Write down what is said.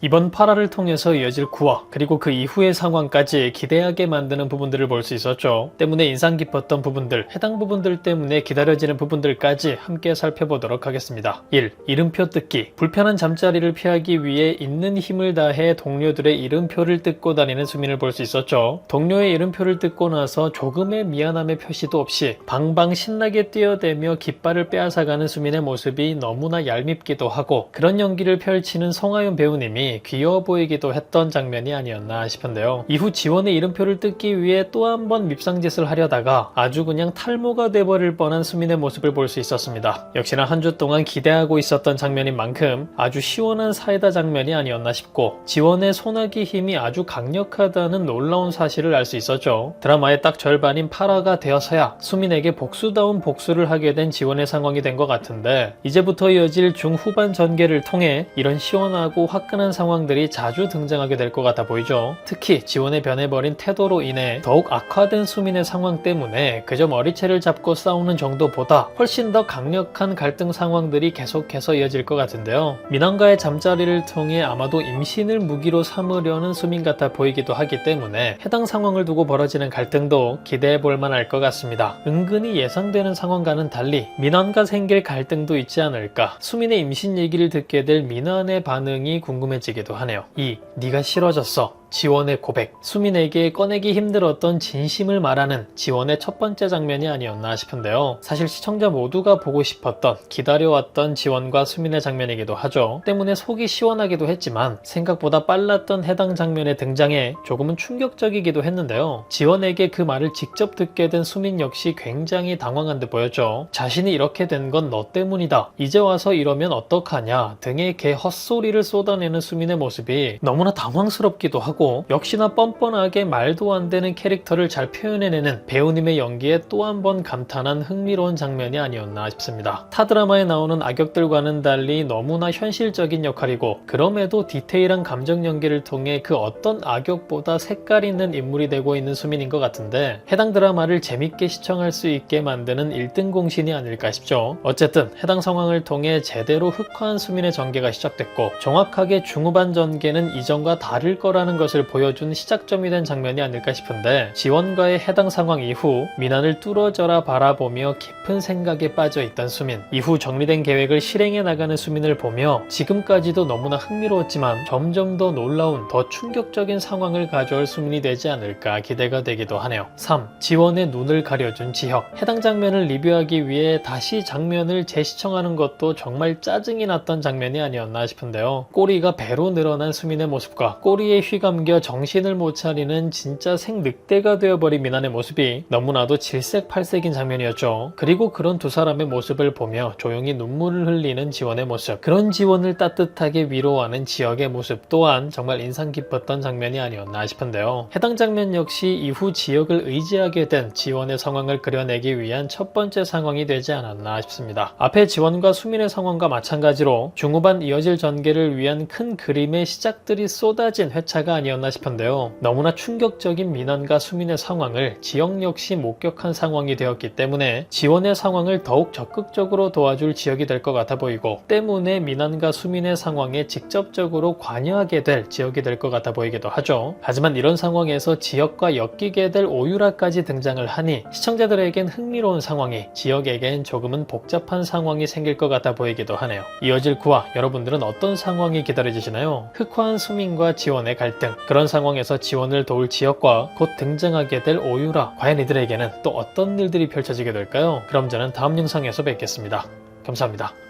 이번 8화를 통해서 이어질 9화 그리고 그 이후의 상황까지 기대하게 만드는 부분들을 볼 수 있었죠. 때문에 인상 깊었던 부분들, 해당 부분들 때문에 기다려지는 부분들까지 함께 살펴보도록 하겠습니다. 1. 이름표 뜯기. 불편한 잠자리를 피하기 위해 있는 힘을 다해 동료들의 이름표를 뜯고 다니는 수민을 볼 수 있었죠. 동료의 이름표를 뜯고 나서 조금의 미안함의 표시도 없이 방방 신나게 뛰어대며 깃발을 빼앗아가는 수민의 모습이 너무나 얄밉기도 하고, 그런 연기를 펼치는 송하윤 배우님이 귀여워 보이기도 했던 장면이 아니었나 싶은데요. 이후 지원의 이름표를 뜯기 위해 또 한 번 밉상짓을 하려다가 아주 그냥 탈모가 돼버릴 뻔한 수민의 모습을 볼 수 있었습니다. 역시나 한 주 동안 기대하고 있었던 장면인 만큼 아주 시원한 사이다 장면이 아니었나 싶고, 지원의 소나기 힘이 아주 강력하다는 놀라운 사실을 알 수 있었죠. 드라마의 딱 절반인 8화가 되어서야 수민에게 복수다운 복수를 하게 된 지원의 상황이 된 것 같은데, 이제부터 이어질 중후반 전개를 통해 이런 시원하고 화끈한 상황들이 자주 등장하게 될 것 같아 보이죠. 특히 지원의 변해버린 태도로 인해 더욱 악화된 수민의 상황 때문에 그저 머리채를 잡고 싸우는 정도보다 훨씬 더 강력한 갈등 상황들이 계속해서 이어질 것 같은데요. 민원과의 잠자리를 통해 아마도 임신을 무기로 삼으려는 수민 같아 보이기도 하기 때문에 해당 상황을 두고 벌어지는 갈등도 기대해 볼 만할 것 같습니다. 은근히 예상되는 상황과는 달리 민원과 생길 갈등도 있지 않을까. 수민의 임신 얘기를 듣게 될 민원의 반응이 궁금해지기도 하네요. 2. 네가 싫어졌어. 지원의 고백. 수민에게 꺼내기 힘들었던 진심을 말하는 지원의 첫 번째 장면이 아니었나 싶은데요. 사실 시청자 모두가 보고 싶었던, 기다려왔던 지원과 수민의 장면이기도 하죠. 때문에 속이 시원하기도 했지만 생각보다 빨랐던 해당 장면의 등장에 조금은 충격적이기도 했는데요. 지원에게 그 말을 직접 듣게 된 수민 역시 굉장히 당황한 듯 보였죠. 자신이 이렇게 된 건 너 때문이다. 이제 와서 이러면 어떡하냐 등의 개 헛소리를 쏟아내는 수민의 모습이 너무나 당황스럽기도 하고, 역시나 뻔뻔하게 말도 안 되는 캐릭터를 잘 표현해내는 배우님의 연기에 또 한 번 감탄한 흥미로운 장면이 아니었나 싶습니다. 타 드라마에 나오는 악역들과는 달리 너무나 현실적인 역할이고, 그럼에도 디테일한 감정 연기를 통해 그 어떤 악역보다 색깔 있는 인물이 되고 있는 수민인 것 같은데, 해당 드라마를 재밌게 시청할 수 있게 만드는 1등 공신이 아닐까 싶죠. 어쨌든 해당 상황을 통해 제대로 흑화한 수민의 전개가 시작됐고, 정확하게 중후반 전개는 이전과 다를 거라는 것을 보여준 시작점이 된 장면이 아닐까 싶은데, 지원과의 해당 상황 이후 민환을 뚫어져라 바라보며 깊은 생각에 빠져 있던 수민, 이후 정리된 계획을 실행해 나가는 수민을 보며 지금까지도 너무나 흥미로웠지만 점점 더 놀라운, 더 충격적인 상황을 가져올 수민이 되지 않을까 기대가 되기도 하네요. 3. 지원의 눈을 가려준 지혁. 해당 장면을 리뷰하기 위해 다시 장면을 재시청하는 것도 정말 짜증이 났던 장면이 아니었나 싶은데요. 꼬리가 배로 늘어난 수민의 모습과 꼬리에 휘감겨 정신을 못 차리는 진짜 생늑대가 되어버린 민환의 모습이 너무나도 질색팔색인 장면이었죠. 그리고 그런 두 사람의 모습을 보며 조용히 눈물을 흘리는 지원의 모습, 그런 지원을 따뜻하게 위로하는 지혁의 모습 또한 정말 인상 깊었던 장면이 아니었나 싶은데요. 해당 장면 역시 이후 지혁을 의지하게 된 지원의 상황을 그려내기 위한 첫 번째 상황이 되지 않았나 싶습니다. 앞에 지원과 수민의 상황과 마찬가지로 중후반 이어질 전개를 위한 큰 그림의 시작들이 쏟아진 회차가 아니었나 싶은데요. 너무나 충격적인 민환과 수민의 상황을 지혁 역시 목격한 상황이 되었기 때문에 지원의 상황을 더욱 적극적으로 도와줄 지혁이 될 것 같아 보이고, 때문에 민환과 수민의 상황에 직접적으로 관여하게 될 지혁이 될 것 같아 보이기도 하죠. 하지만 이런 상황에서 지혁과 엮이게 될 오유라까지 등장을 하니 시청자들에겐 흥미로운 상황이, 지혁에겐 조금은 복잡한 상황이 생길 것 같아 보이기도 하네요. 이어질 9화 여러분들은 어떤 상황이 기다려지시나요? 흑화한 수민과 지원의 갈등, 그런 상황에서 지원을 도울 지혁과 곧 등장하게 될 오유라, 과연 이들에게는 또 어떤 일들이 펼쳐지게 될까요? 그럼 저는 다음 영상에서 뵙겠습니다. 감사합니다.